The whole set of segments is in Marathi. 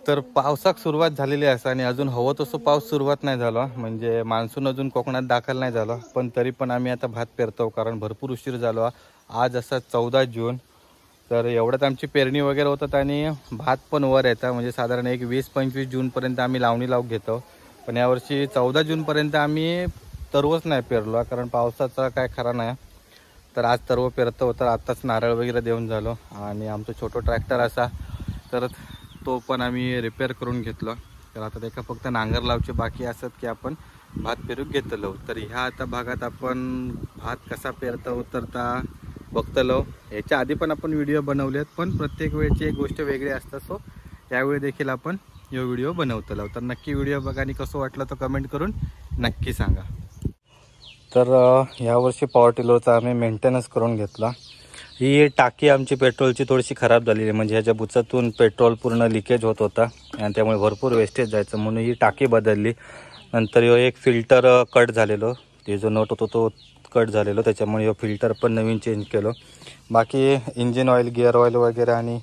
तर पावसाक सुरुवात झालेली आहे आणि अजून हवं तसं पाऊस सुरुवात नाही झाला, म्हणजे मान्सून अजून कोकणात दाखल नाही झाला. पण तरी पण आम्ही आता भात पेरतो कारण भरपूर उशीर झालो. आज असा 14 जून. तर एवढ्यात आमची पेरणी वगैरे होतात आणि भात पण वर येतात, म्हणजे साधारण एक 20-25 जूनपर्यंत आम्ही लावणी लावून घेतो. पण यावर्षी 14 जूनपर्यंत आम्ही तरवच नाही पेरलो कारण पावसाचा काय खरा नाही. तर आज तरव पेरतो, तर आत्ताच नारळ वगैरे देऊन झालो आणि आमचं छोटं ट्रॅक्टर असा तर तो पण आम्ही रिपेअर करून घेतलो. तर आता त्याका फक्त नांगर लावचे बाकी असत की आपण भात पेरूक घेतलो. तर ह्या आता भागात आपण भात कसा पेरता उतरता बघतलो. याच्या आधी पण आपण व्हिडिओ बनवलेत, पण प्रत्येक वेळची एक गोष्ट वेगळी असतात. सो यावेळी देखील आपण हा व्हिडिओ बनवतलो. तर नक्की व्हिडिओ बघा आणि कसं वाटलं तर कमेंट करून नक्की सांगा. तर यावर्षी पॉवर टिलरचा आम्ही मेंटेनन्स करून घेतला. ही टाकी आमची पेट्रोलची थोडीशी खराब झालेली, म्हणजे ह्याच्या बुचातून पेट्रोल पूर्ण लिकेज होत होता आणि त्यामुळे भरपूर वेस्टेज जायचं, म्हणून ही टाकी बदलली. नंतर एक फिल्टर कट झालेलो, ते जो नट होतो तो कट झालेलो, त्याच्यामुळे फिल्टर पण नवीन चेंज केलं. बाकी इंजिन ऑइल, गिअर ऑइल वगैरे आणि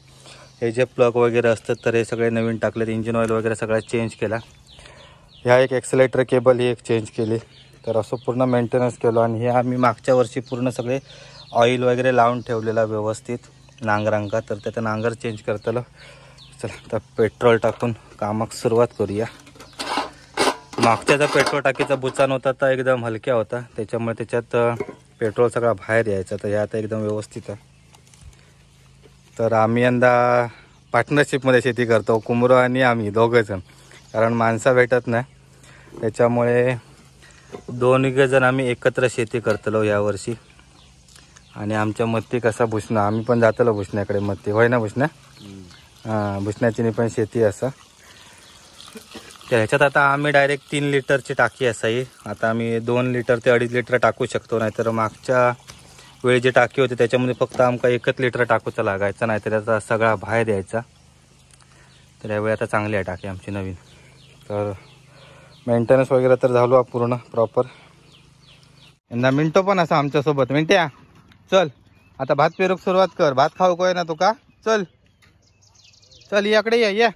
हे जे प्लग वगैरे असतात तर हे सगळे नवीन टाकलेत. इंजिन ऑइल वगैरे सगळं चेंज केला. ह्या एक एक्सेलेटर केबल ही एक चेंज केली. तर असं पूर्ण मेंटेनन्स केलो आणि हे आम्ही मागच्या वर्षी पूर्ण सगळे ऑइल वगैरे लावून ठेवलेला व्यवस्थित नांगरांका. तर त्याचं नांगर चेंज करतलो. चला तर पेट्रोल टाकून कामाक सुरुवात करूया. मागच्याचा पेट्रोल टाकीचा बुचान होता तर एकदम हलक्या होता, त्याच्यामुळे त्याच्यात पेट्रोल सगळा बाहेर यायचा. तर हे आता एकदम व्यवस्थित आहे. तर आम्ही यंदा पार्टनरशिपमध्ये शेती करतो, कुमरो आणि आम्ही दोघंजण, कारण माणसं भेटत नाही. त्याच्यामुळे दोन्ही जण आम्ही एकत्र शेती करतलो यावर्षी. आणि आमच्या मत्ती कसा भुसणा, आम्ही पण जातलो भुसण्याकडे मत्ती, होय ना भुसण्या? हां, भुसण्याची पण शेती असा. त्याच्यात आता आम्ही डायरेक्ट 3 लिटरची टाकी असाही. आता आम्ही 2 लिटर ते 2.5 लिटर टाकू शकतो. नाहीतर मागच्या वेळी जी टाकी होती त्याच्यामध्ये फक्त आमका 1 लिटर टाकूचा लागायचा, नाहीतर त्याचा सगळा बाहेर यायचा. तर यावेळी आता चांगली आहे टाकी आमची नवीन. तर मेंटेनन्स वगैरे तर झालो पूर्ण प्रॉपर. यंदा मिंटो पण असा आमच्यासोबत. मिंट्या चल आता भात पेरूक सुरुवात कर, भात खाऊ काय ना तुका. चल चल याकडे ये.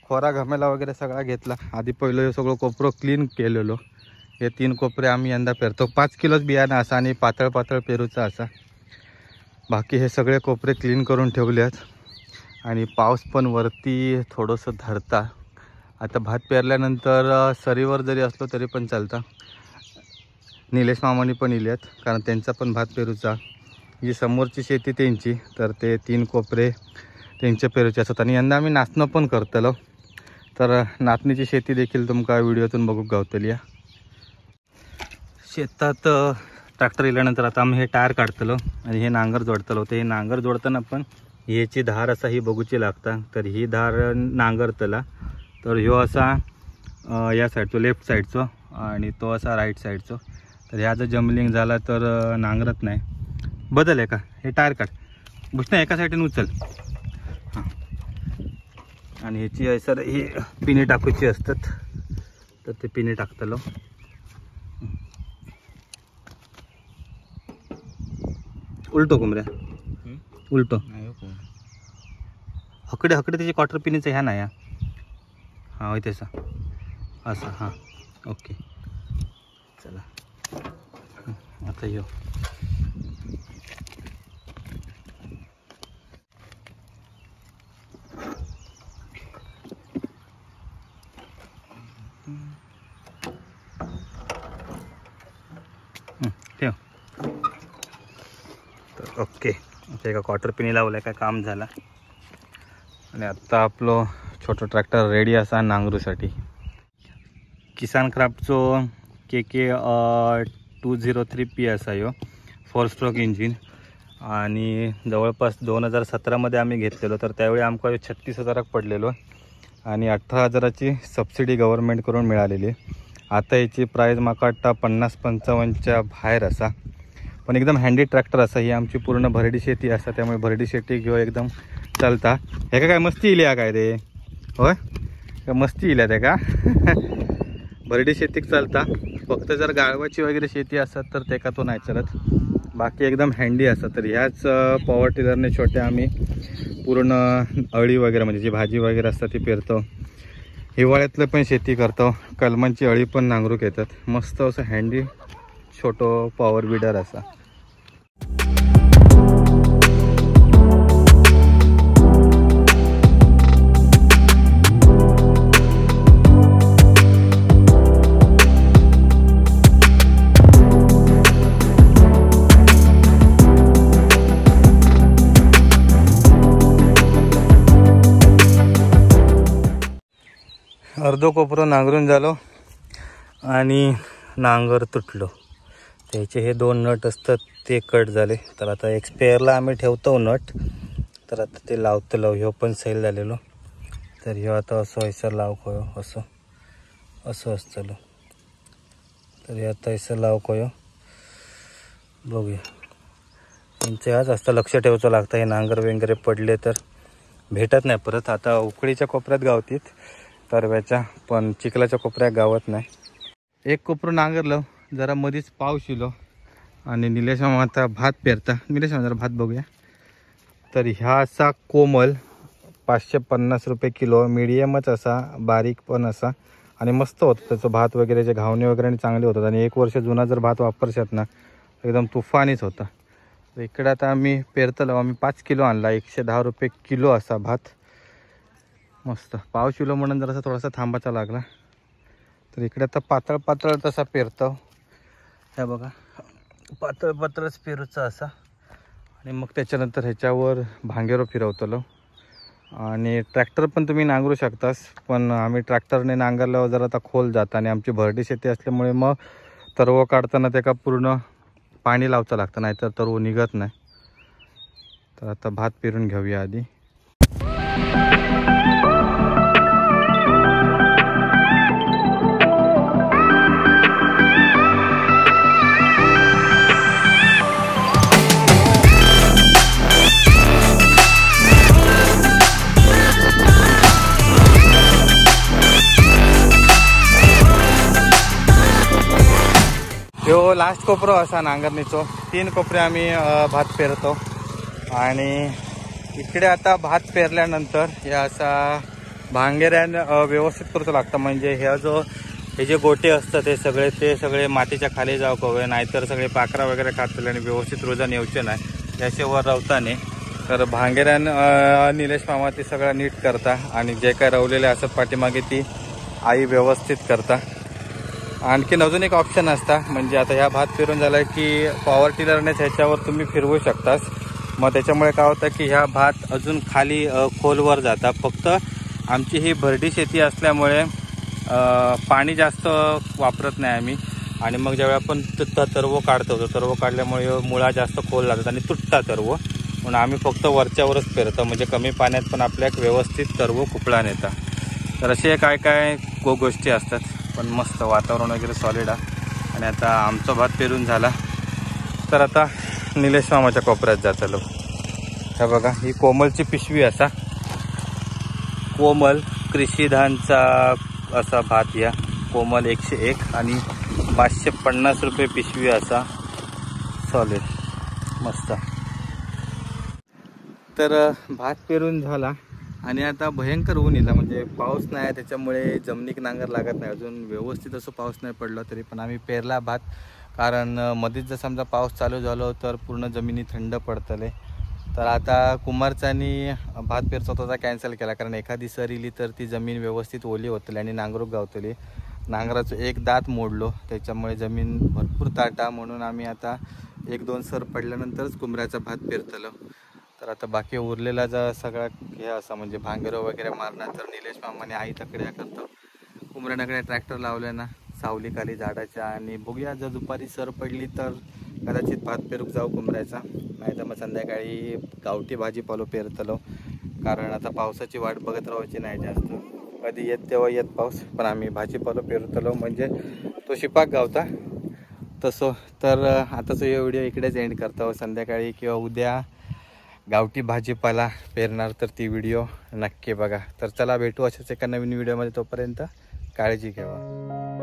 खोरा घमेला वगैरे सगळा घेतला. आधी पहिलं हे सगळं कोपरं क्लीन केलेलो. हे 3 कोपरे आम्ही यंदा पेरतो. 5 किलोच बियाणं असा आणि पातळ पातळ पेरूचा असा. बाकी हे सगळे कोपरे क्लीन करून ठेवले आहेत. आणि पाऊस पण वरती थोडंसं धरता. आता भात पेरल्यानंतर सरीवर जरी असलो तरी पण चालतं. निलेश मामानी पण इले आहेत, कारण त्यांचा पण भात पेरूचा. जी समोरची शेती त्यांची, तर ते 3 कोपरे त्यांचे पेरूचे असतात. आणि यंदा आम्ही नाचणं पण करतलो. तर नाचणीची शेती देखील तुमका व्हिडिओतून बघूक गावतली. या शेतात ट्रॅक्टर इल्यानंतर आता आम्ही हे टायर काढतलो आणि हे नांगर जोडतलो. तर हे नांगर जोडताना पण ह्याची धार असा ही बघूची लागता. तर ही धार नांगरतला तर ह्यो असा या साईडचो लेफ्ट साईडचो आणि तो असा राईट साईडचो. तर ह्या जर जम्बलिंग झाला तर नांगरत नाही. बदल आहे का हे टायर काढ भुसण्या, एका साईडने उचल. हां, आणि ह्याची सर ही पिने टाकूची असतात, तर ते पिने टाकतलो. उलटो कुमऱ्या, उलटो हकडे हकडे त्याची क्वार्टर पिनीचं ह्या नाही. हां होय तसा असं. हां ओके चला आता येऊ. ठेव. तर ओके, आता एका क्वार्टर पिनी लावलं काय काम झालं. आणि आत्ता आपलं छोटं ट्रॅक्टर रेडी असा नांगरूसाठी. किसान क्राफ्टचो KK 203P असा यो 4 स्ट्रोक इंजिन. आणि जवळपास 2017मध्ये आम्ही घेतलेलो. तर त्यावेळी आमका 36,000 पडलेलो आणि 18,000ची सबसिडी गव्हर्नमेंट करून मिळालेली. आता याची प्राईज माका वाटतं 50-55च्या बाहेर असा. पण एकदम हँडी ट्रॅक्टर असा. ही आमची पूर्ण भरडी शेती असा, त्यामुळे भरडी शेती घेऊ एकदम चालता. हे का काय मस्ती इल्या काय रे? होय का मस्ती इल्या त्या का? भरडी शेतीक चालता. फक्त जर गाळवाची वगैरे शेती असतात तर ते का तो नाही चालत. बाकी एकदम हँडी असतात. तर ह्याच पॉवर टिलरने छोट्या आम्ही पूर्ण अळी वगैरे म्हणजे जी भाजी वगैरे असतात ती पेरतो. हिवाळ्यातलं पण शेती करतो. कलमांची अळी पण नांगरूक येतात. मस्त असं हँडी छोटो पॉवर विडर असा. अर्धो कोपरो नांगरून झालो आणि नांगर तुटलो. त्याचे हे 2 नट असतात ते कट झाले. तर आता एक स्पेअरला आम्ही ठेवतो नट. तर आता ते लावतलो. ह्यो पण सैल झालेलो. तर ह्यो आता असं हैसर लावकोयो असं असं असतलो. तर हे आता हैसर लावकोयो बघूया. यांचं ह्याच असतं लक्ष ठेवायचं लागतं. हे नांगर वगैरे पडले तर भेटत नाही परत. आता उकळीच्या कोपऱ्यात गावतीत तरव्याच्या, पण चिखलाच्या कोपऱ्यात गावत नाही. एक कोपरं नांगरलं, जरा मध्येच पाऊस येलो आणि निलेश मामा आता भात पेरता. निलेश मामा जरा भात बघूया. तर ह्या असा कोमल 550 रुपये किलो, मीडियमच असा, बारीक पण असा आणि मस्त होतं त्याचं भात वगैरे. जे घावणे वगैरे चांगले होतात आणि 1 वर्ष जुना जर भात वापरशात ना एकदम तुफानीच होता. तर इकडे आता आम्ही पेरतलो. आम्ही 5 किलो आणला, 110 रुपये किलो असा भात. मस्त पाऊस येलो म्हणून जरासा थोडासा थांबायचा लागला. तर इकडे आता पातळ पातळ तसा पेरतो. हे बघा पातळ पातळच पेरूचा असा. आणि मग त्याच्यानंतर ह्याच्यावर भांगेरो फिरवतलो. आणि ट्रॅक्टर पण तुम्ही नांगरू शकतास, पण आम्ही ट्रॅक्टरने नांगरल्यावर जरा आता खोल जातं आणि आमची भरडी शेती असल्यामुळे मग तरव काढताना त्याला पूर्ण पाणी लावचं लागतं, नाहीतर तरव निघत नाही. तर आता भात पेरून घेऊया आधी. ह्यो लास्ट कोपरो असा नांगरणीचो. 3 कोपरे आम्ही भात पेरतो. आणि इकडे आता भात पेरल्यानंतर हे असा भांगेऱ्यान व्यवस्थित करूचं लागतं. म्हणजे हे जे गोटे असतात ते सगळे मातीच्या खाली जाऊ कवे, नाहीतर सगळे पाखरा वगैरे खातले आणि व्यवस्थित रोजान येऊचे नाही याच्यावर रवताने. तर भांगेऱ्यान निलेश मामा ते सगळं नीट करता आणि जे काय रवलेले असतात पाठीमागे ती आई व्यवस्थित करता. आणखीन अजून एक ऑप्शन असता, म्हणजे आता ह्या भात पेरून झाला की पॉवर टिलरनेच ह्याच्यावर तुम्ही फिरवू शकतास. मग त्याच्यामुळे काय होतं की ह्या भात अजून खाली खोलवर जाता. फक्त आमची ही भरडी शेती असल्यामुळे पाणी जास्त वापरत नाही आम्ही. आणि मग ज्यावेळी आपण तरव काढतो, तरव काढल्यामुळे मुळा जास्त खोल जातात आणि तुटता तरव. म्हणून आम्ही फक्त वरच्यावरच पेरतो, म्हणजे कमी पाण्यात पण आपल्याला व्यवस्थित तरव कुपळा नेता. तर असे काय काय गोष्टी असतात. पण मस्त वातावरण वगैरे सॉलिड आहे. आणि आता आमचा भात पेरून झाला तर आता निलेश मामाच्या कोपऱ्यात जातलो. हे बघा ही कोमलची पिशवी असा, कोमल कृषीधानचा असा भात. या कोमल 101 आणि 550 रुपये पिशवी असा सॉलिड मस्त. तर भात पेरून झाला आणि आता भयंकर ऊन येला. म्हणजे पाऊस नाही आहे त्याच्यामुळे जमिनीक नांगर लागत नाही. अजून व्यवस्थित असं पाऊस नाही पडला तरी पण आम्ही पेरला भात. कारण मध्येच जर समजा पाऊस चालू झालो तर पूर्ण जमिनी थंड पडतले. तर आता कुमारचानी भात पेरचा होता कॅन्सल केला, कारण एखादी सर इली तर ती जमीन व्यवस्थित ओली होतली आणि नांगरूक गावतली. नांगराचं एक दात मोडलो त्याच्यामुळे जमीन भरपूर ताटा. म्हणून आम्ही आता 1-2 सर पडल्यानंतरच कुंभऱ्याचा भात पेरतलो. तर आता बाकी उरलेला जर सगळा हे असा म्हणजे भांगेरो वगैरे मारणार तर निलेश मामाने आई तकडे करतो. कुंभऱ्याकडे ट्रॅक्टर लावल्या ना सावलीखाली झाडाच्या. आणि बघूया जर दुपारी सर पडली तर कदाचित भात पेरूक जाऊ कुंभऱ्याचा, नाही तर मग संध्याकाळी गावठी भाजीपालो पेरतलो. कारण आता पावसाची वाट बघत राहायची नाही जास्त. कधी येत तेव्हा येत पाऊस, पण आम्ही भाजीपालो पेरतलो म्हणजे तो शिपाक गावता तसं. तर आताचा हे व्हिडिओ इकडेच एंड करतो. संध्याकाळी किंवा उद्या गावठी भाजीपाला पेरणार तर ती व्हिडिओ नक्की बघा. तर चला भेटू अशाच एका नवीन व्हिडिओमध्ये. तोपर्यंत काळजी घ्यावा.